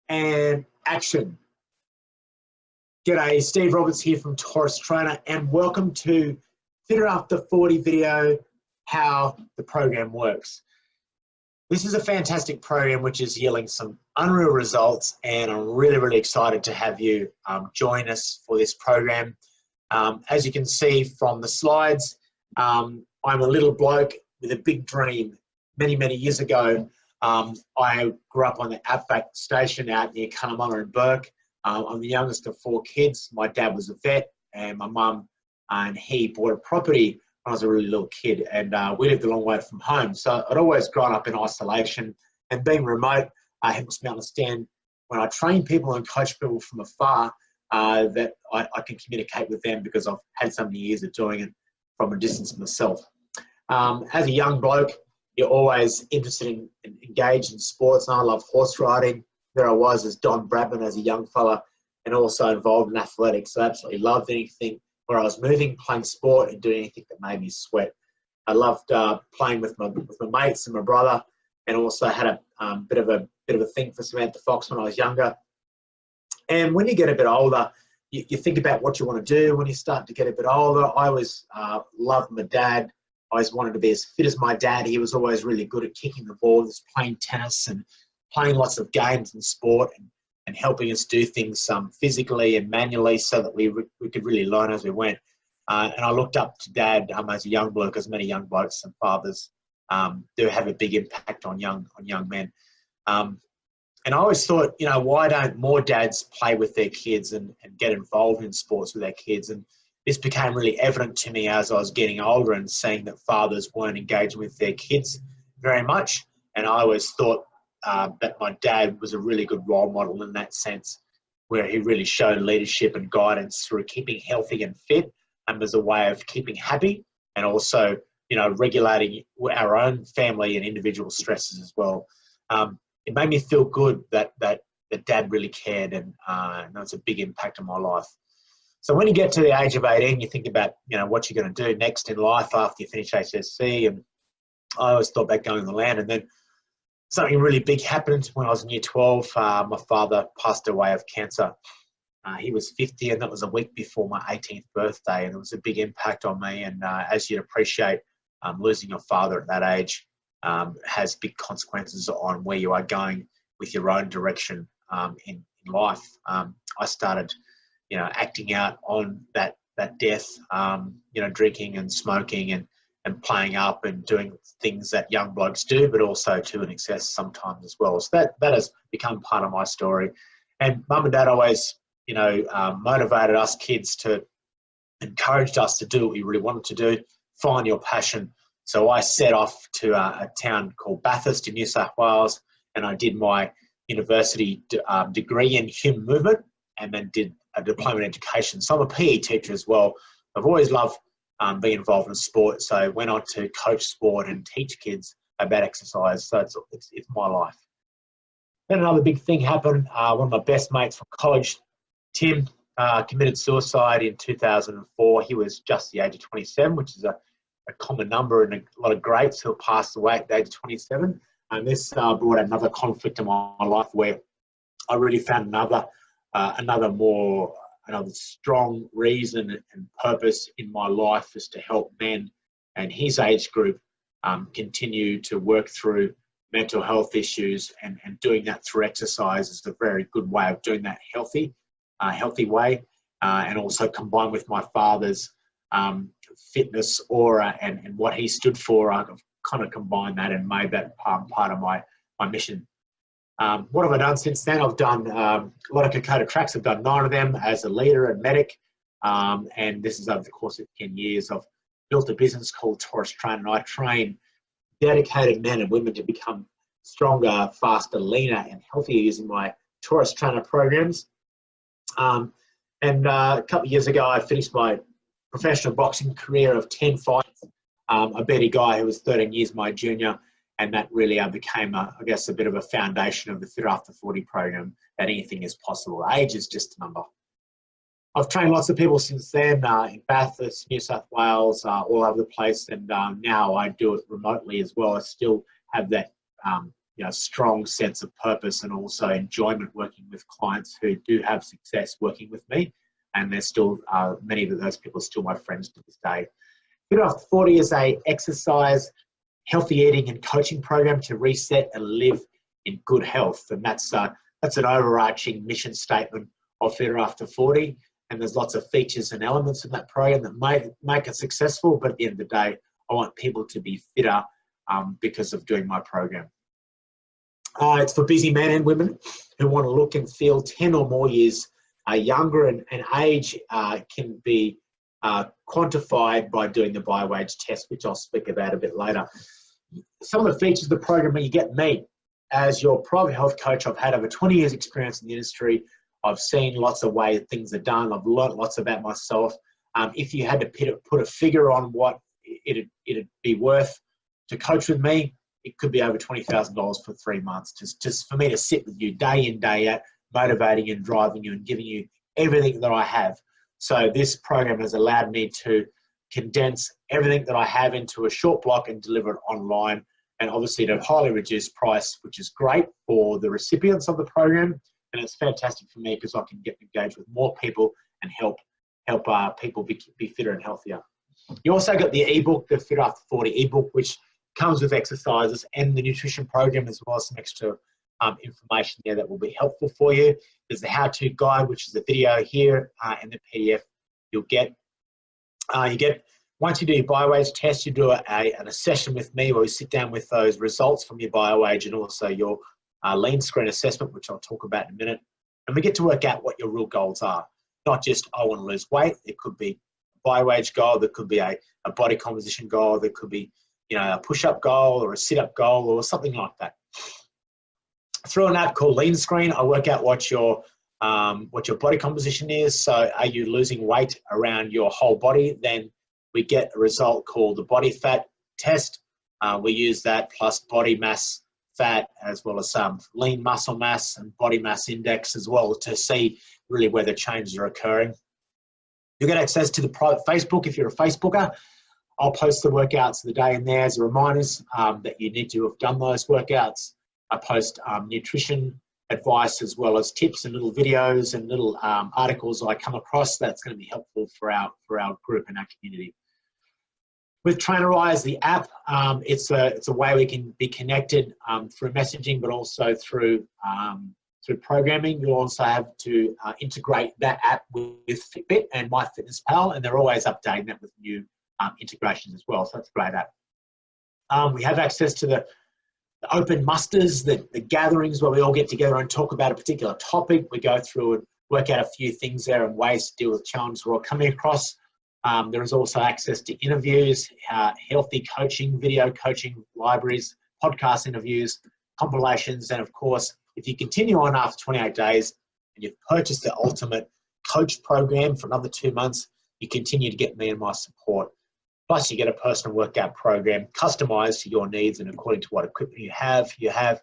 and action. G'day, Steve Roberts here from Taurus Trainer, and welcome to Fitter After 40 video, how the program works. This is a fantastic program which is yielding some unreal results, and I'm really excited to have you join us for this program. As you can see from the slides, I'm a little bloke with a big dream. Many years ago, I grew up on the outback station out near Cunnamulla and Burke. I'm the youngest of 4 kids. My dad was a vet, and my mum and he bought a property when I was a really little kid, and we lived a long way from home. So I'd always grown up in isolation, and being remote helps me understand when I train people and coach people from afar that I can communicate with them because I've had so many years of doing it from a distance myself. As a young bloke, you're always interested in engaged in sports, and I love horse riding. There I was as Don Bradman as a young fella, and also involved in athletics. So I absolutely loved anything where I was moving, playing sport, and doing anything that made me sweat. I loved playing with my mates and my brother, and also had a bit of a thing for Samantha Fox when I was younger. And when you get a bit older, you think about what you want to do. When you start to get a bit older, I always loved my dad. I always wanted to be as fit as my dad. He was always really good at kicking the ball, just playing tennis and playing lots of games and sport, and helping us do things physically and manually so that we could really learn as we went. And I looked up to Dad as a young bloke, as many young blokes and fathers do have a big impact on young men. And I always thought, you know, why don't more dads play with their kids and get involved in sports with their kids? And this became really evident to me as I was getting older and seeing that fathers weren't engaging with their kids very much. And I always thought that my dad was a really good role model in that sense, where he really showed leadership and guidance through keeping healthy and fit, and as a way of keeping happy, and also, you know, regulating our own family and individual stresses as well. It made me feel good that Dad really cared, and that was a big impact on my life. So when you get to the age of 18, you think about, you know, what you're going to do next in life after you finish HSC, and I always thought about going on the land. And then something really big happened when I was in year 12. My father passed away of cancer. He was 50, and that was a week before my 18th birthday, and it was a big impact on me. And as you'd appreciate, losing your father at that age has big consequences on where you are going with your own direction in life. I started, you know, acting out on that death, you know, drinking and smoking and playing up and doing things that young blokes do, but also to an excess sometimes as well. So that has become part of my story. And Mum and Dad always, you know, motivated us kids encouraged us to do what we really wanted to do, find your passion. So I set off to a town called Bathurst in New South Wales, and I did my university degree in human movement, and then did a diploma in education. So I'm a PE teacher as well. I've always loved being involved in sport, so I went on to coach sport and teach kids about exercise. So it's my life. Then another big thing happened. One of my best mates from college, Tim, committed suicide in 2004. He was just the age of 27, which is a common number, and a lot of greats who have passed away at the age of 27. And this brought another conflict in my life, where I really found another strong reason and purpose in my life is to help men and his age group continue to work through mental health issues, and doing that through exercise is a very good way of doing that healthy way, and also combined with my father's fitness aura and what he stood for. I've kind of combined that and made that part of my mission. What have I done since then? I've done a lot of Kokoda tracks. I've done 9 of them as a leader and medic. And this is over the course of 10 years. I've built a business called Taurus Trainer, and I train dedicated men and women to become stronger, faster, leaner, and healthier using my Taurus Trainer programs. And a couple of years ago, I finished my professional boxing career of 10 fights. I beat a guy who was 13 years my junior, and that really became, I guess, a bit of a foundation of the Fitter After 40 program, that anything is possible. Age is just a number. I've trained lots of people since then, in Bathurst, New South Wales, all over the place, and now I do it remotely as well. I still have that strong sense of purpose and also enjoyment working with clients who do have success working with me. And there's still many of those people are still my friends to this day. Fit After 40 is a exercise, healthy eating and coaching program to reset and live in good health. And that's an overarching mission statement of Fit After 40. And there's lots of features and elements in that program that make it successful. But at the end of the day, I want people to be fitter because of doing my program. It's for busy men and women who want to look and feel 10 or more years younger, and age can be quantified by doing the Bodyweight test, which I'll speak about a bit later. Some of the features of the program are you get me as your private health coach. I've had over 20 years experience in the industry. I've seen lots of ways things are done. I've learned lots about myself. If you had to put a figure on what it'd be worth to coach with me, it could be over $20,000 for 3 months, just for me to sit with you day in, day out, motivating and driving you and giving you everything that I have. So this program has allowed me to condense everything that I have into a short block and deliver it online, and obviously at a highly reduced price, which is great for the recipients of the program. And it's fantastic for me because I can get engaged with more people and help people be fitter and healthier. You also got the ebook, the Fit After 40 ebook, which comes with exercises and the nutrition program, as well as some extra information there that will be helpful for you. There's the how-to guide, which is the video here, and the PDF you'll get. Once you do your Bodyweight test, you do a session with me where we sit down with those results from your Bodyweight and also your lean screen assessment, which I'll talk about in a minute. And we get to work out what your real goals are. Not just, I want to lose weight. It could be a Bodyweight goal. There could be a body composition goal. There could be, a push-up goal or a sit-up goal or something like that. Through an app called Lean Screen, I work out what your body composition is. So are you losing weight around your whole body? Then we get a result called the body fat test. We use that plus body mass fat, as well as some lean muscle mass and body mass index as well, to see really where the changes are occurring. You'll get access to the private Facebook if you're a Facebooker. I'll post the workouts of the day in there as reminders that you need to have done those workouts. I post nutrition advice as well as tips and little videos and little articles I come across that's going to be helpful for our group and our community. With Trainerize, the app, it's a way we can be connected through messaging, but also through programming. You'll also have to integrate that app with Fitbit and MyFitnessPal, and they're always updating that with new integrations as well. So that's a great app. We have access to the open musters, the gatherings where we all get together and talk about a particular topic. We go through and work out a few things there and ways to deal with challenges we're all coming across. There is also access to interviews, healthy coaching, video coaching libraries, podcast interviews, compilations, and of course, if you continue on after 28 days and you've purchased the Ultimate Coach program for another 2 months, you continue to get me and my support. Plus, you get a personal workout program customized to your needs and according to what equipment you have. You have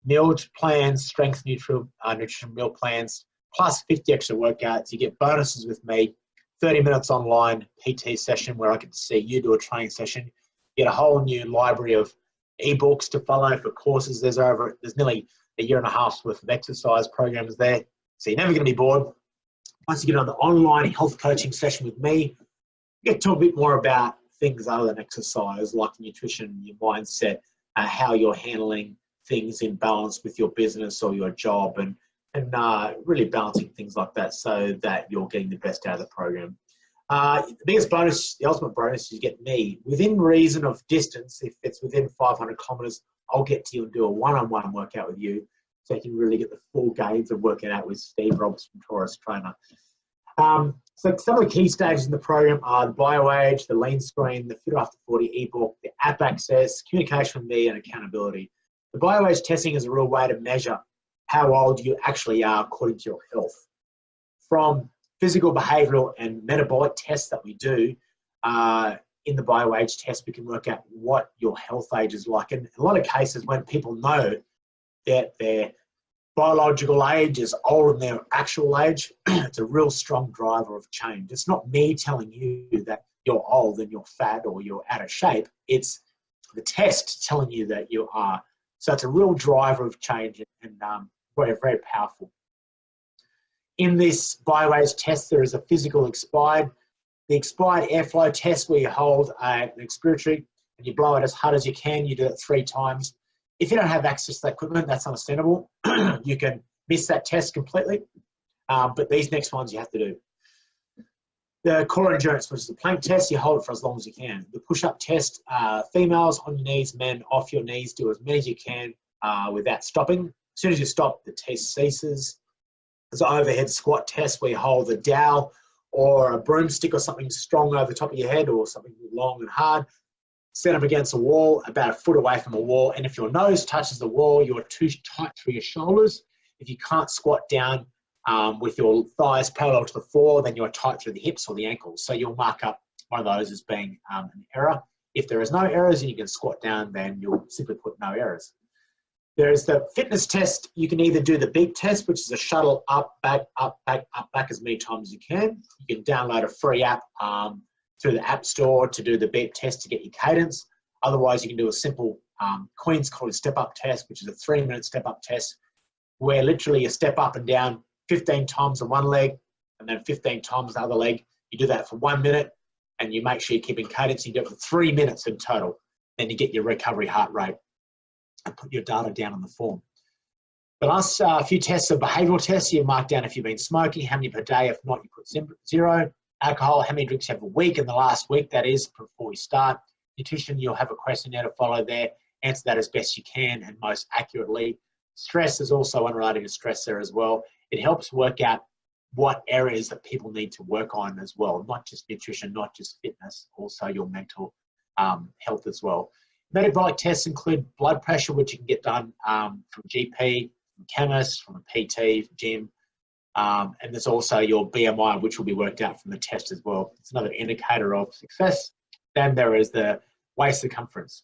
meal plans, strength nutrition meal plans, plus 50 extra workouts. You get bonuses with me, 30 minutes online PT session where I get to see you do a training session. You get a whole new library of ebooks to follow for courses. There's nearly a year and a half's worth of exercise programs there. So you're never going to be bored. Once you get on the online health coaching session with me, you get to talk a bit more about things other than exercise, like nutrition, your mindset, how you're handling things in balance with your business or your job, and really balancing things like that so that you're getting the best out of the program. The biggest bonus, the ultimate bonus, is you get me within reason of distance. If it's within 500 kilometers, I'll get to you and do a one-on-one workout with you so you can really get the full gains of working out with Steve Roberts from Taurus Trainer. So some of the key stages in the program are the Bodyweight, the Lean Screen, the Fit After 40 ebook, the app access, communication with me, and accountability. The Bodyweight testing is a real way to measure how old you actually are according to your health. From physical, behavioral, and metabolic tests that we do in the Bodyweight test, we can work out what your health age is like. And in a lot of cases, when people know that their biological age is older than their actual age, it's a real strong driver of change. It's not me telling you that you're old and you're fat or you're out of shape. It's the test telling you that you are So it's a real driver of change and very, very powerful. In this Bodyweight test, there is a physical expired. The expired airflow test where you hold an expiratory and you blow it as hard as you can. You do it 3 times. If you don't have access to that equipment, that's understandable. You can miss that test completely. But these next ones you have to do. The core endurance, which is the plank test, you hold it for as long as you can. The push-up test, females on your knees, men off your knees, do as many as you can without stopping. As soon as you stop, the test ceases. There's an overhead squat test where you hold a dowel or a broomstick or something strong over the top of your head or something long and hard. Stand up against a wall, about a foot away from a wall, and if your nose touches the wall, you're too tight through your shoulders. If you can't squat down with your thighs parallel to the floor, then you're tight through the hips or the ankles. So you'll mark up one of those as being an error. If there is no errors and you can squat down, then you'll simply put no errors. There is the fitness test. You can either do the beep test, which is a shuttle up, back, up, back, up, back as many times as you can. You can download a free app through the App Store to do the beep test to get your cadence. Otherwise, you can do a simple Queen's College step-up test, which is a 3-minute step-up test, where literally you step up and down 15 times on one leg and then 15 times the other leg. You do that for 1 minute and you make sure you're keeping cadence. You do it for 3 minutes in total. Then you get your recovery heart rate and put your data down on the form. The last few tests are behavioural tests. You mark down if you've been smoking, how many per day. If not, you put 0. Alcohol, how many drinks you have a week in the last week, that is, before you start. Nutrition, you'll have a questionnaire to follow there. Answer that as best you can and most accurately. Stress is also unrelated to stress there as well. It helps work out what areas that people need to work on as well, not just nutrition, not just fitness, also your mental health as well. Metabolic tests include blood pressure, which you can get done from GP, from chemist, from a PT, gym, and there's also your BMI, which will be worked out from the test as well. It's another indicator of success. Then there is the waist circumference.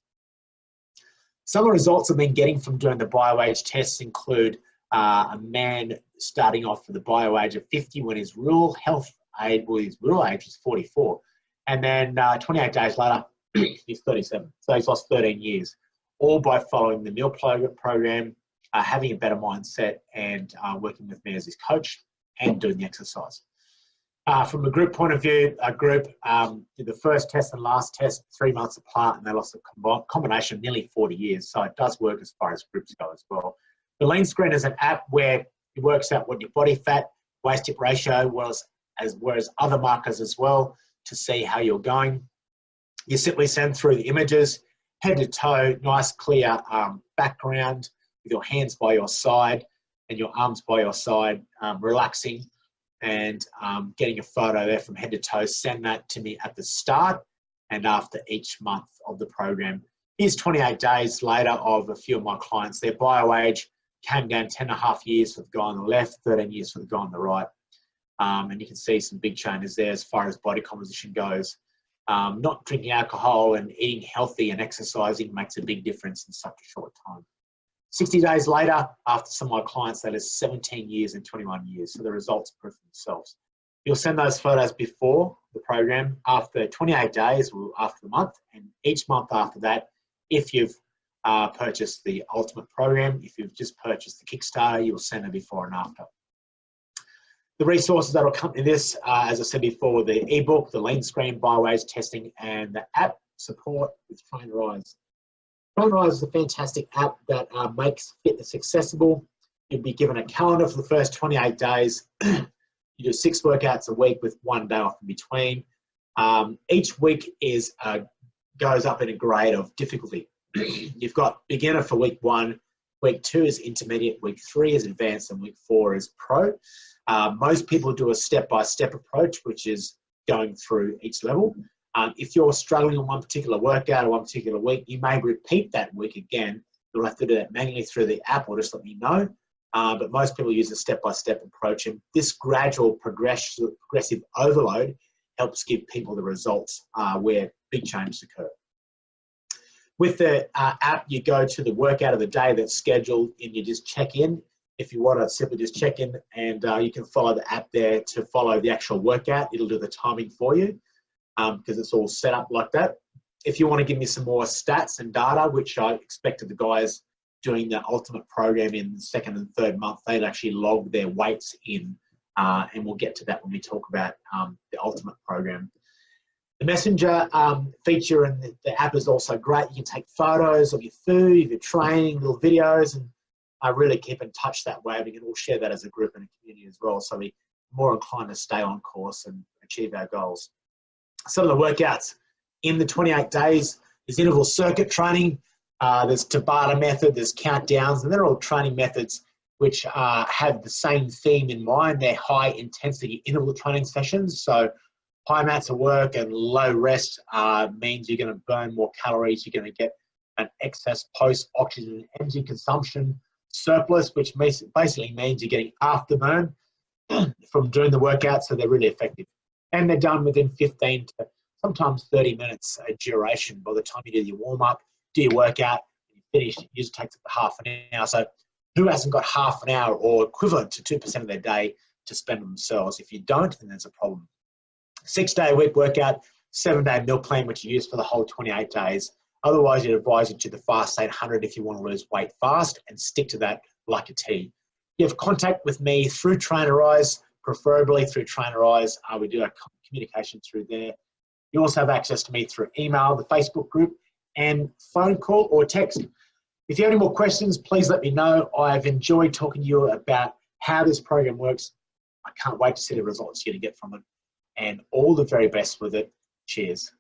Some of the results I've been getting from doing the bio-age tests include a man starting off with the bio-age of 50 when his real health age, well, his real age was 44. And then 28 days later, he's 37. So he's lost 13 years, all by following the meal program, having a better mindset, and working with me as his coach and doing the exercise. From a group point of view, a group did the first test and last test 3 months apart, and they lost a combination of nearly 40 years. So it does work as far as groups go as well. The Lean Screen is an app where it works out what your body fat, waist hip ratio was, as well as other markers as well, to see how you're going. You simply send through the images, head to toe, nice clear background with your hands by your side and your arms by your side, relaxing and getting a photo there from head to toe. Send that to me at the start and after each month of the program. Here's 28 days later of a few of my clients. Their bio age came down 10.5 years for the guy on the left, 13 years for the guy on the right. And you can see some big changes there as far as body composition goes. Not drinking alcohol and eating healthy and exercising makes a big difference in such a short time. 60 days later, after some of my clients, that is 17 years and 21 years. So the results prove themselves. You'll send those photos before the program, after 28 days, or after the month, and each month after that, if you've purchased the Ultimate program, if you've just purchased the Kickstarter, you'll send it before and after. The resources that will accompany this, as I said before, the ebook, the Lean Screen, bio-age testing, and the app support with TrainerEyes. TrainerEyes is a fantastic app that makes fitness accessible. You'll be given a calendar for the first 28 days. You do 6 workouts a week with 1 day off in between. Each week is goes up in a grade of difficulty. You've got beginner for week 1, week 2 is intermediate, week 3 is advanced, and week 4 is pro. Most people do a step-by-step approach, which is going through each level. If you're struggling on one particular workout or one particular week, you may repeat that week again. You'll have to do that manually through the app or just let me know. But most people use a step-by-step approach, and this gradual progressive overload helps give people the results where big changes occur. With the app, you go to the workout of the day that's scheduled and you just check in. If you want to simply just check in, and you can follow the app there to follow the actual workout. It'll do the timing for you because it's all set up like that. If you want to give me some more stats and data, which I expected the guys doing the ultimate program in the second and third month, they'd actually log their weights in, and we'll get to that when we talk about the ultimate program. The messenger feature in the app is also great. You can take photos of your food, of your training, little videos, and really keep in touch that way. We can all share that as a group and a community as well, so we're more inclined to stay on course and achieve our goals. Some of the workouts in the 28 days, there's interval circuit training, there's Tabata method, there's countdowns, and they're all training methods which have the same theme in mind. They're high intensity interval training sessions. So high amounts of work and low rest means you're going to burn more calories. You're going to get an excess post-oxygen energy consumption surplus, which basically means you're getting afterburn from doing the workout, so they're really effective. And they're done within 15 to sometimes 30 minutes duration. By the time you do your warm-up, do your workout, and you finish, it usually takes half an hour. So who hasn't got half an hour or equivalent to 2% of their day to spend on themselves? If you don't, then there's a problem. 6-day-a-week workout, 7-day meal plan, which you use for the whole 28 days. Otherwise, you'd advise you to the Fast 800 if you want to lose weight fast and stick to that like a T. You have contact with me through Trainerize, preferably through Trainerize. We do our communication through there. You also have access to me through email, the Facebook group, and phone call or text. If you have any more questions, please let me know. I've enjoyed talking to you about how this program works. I can't wait to see the results you're going to get from it. And all the very best with it. Cheers.